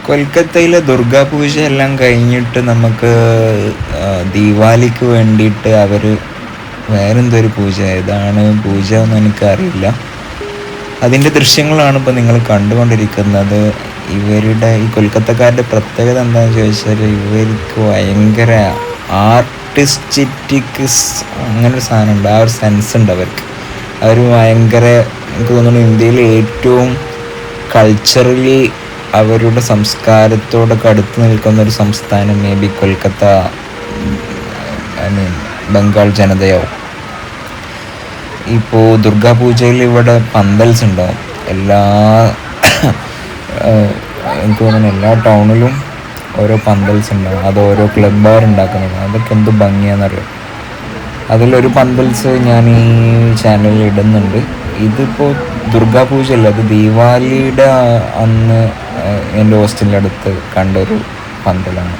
കൊൽക്കത്തയിലെ ദുർഗാപൂജ എല്ലാം കഴിഞ്ഞിട്ട് നമുക്ക് ദീപാവലിക്ക് വേണ്ടിയിട്ട് അവർ വേറെന്തൊരു പൂജ, ഏതാണ് പൂജ എന്ന് എനിക്കറിയില്ല. അതിൻ്റെ ദൃശ്യങ്ങളാണ് ഇപ്പോൾ നിങ്ങൾ കണ്ടുകൊണ്ടിരിക്കുന്നത്. ഇവരുടെ ഈ കൊൽക്കത്തക്കാരുടെ പ്രത്യേകത എന്താണെന്ന് ചോദിച്ചാൽ ഇവർക്ക് ഭയങ്കര ആർട്ടിസ്റ്റിക് അങ്ങനൊരു സാധനമുണ്ട്, ആ ഒരു സെൻസ് ഉണ്ട് അവർക്ക്. അവർ ഭയങ്കര, എനിക്ക് തോന്നുന്നു ഇന്ത്യയിലെ ഏറ്റവും കൾച്ചറലി അവരുടെ സംസ്കാരത്തോടൊക്കെ അടുത്ത് നിൽക്കുന്ന ഒരു സംസ്ഥാനം maybe Kolkata, I mean Bengal ജനതയാവും. ഇപ്പോൾ ദുർഗാപൂജയിൽ ഇവിടെ പന്തൽസ് ഉണ്ടാവും. എനിക്ക് തോന്നുന്നു എല്ലാ ടൗണിലും ഓരോ പന്തൽസ് ഉണ്ടാവും. അത് ഓരോ ക്ലബ്ബുകാർ ഉണ്ടാക്കുന്നത്. അതൊക്കെ എന്ത് ഭംഗിയാണെന്നറിയാം. അതിലൊരു പന്തൽസ് ഞാൻ ഈ ചാനലിൽ ഇടുന്നുണ്ട്. ഇതിപ്പോൾ ദുർഗാപൂജ അല്ല, അത് ദീപാവലിയുടെ അന്ന് എൻ്റെ ഹോസ്റ്റലിൻ്റെ അടുത്ത് കണ്ടൊരു പന്തലാണ്.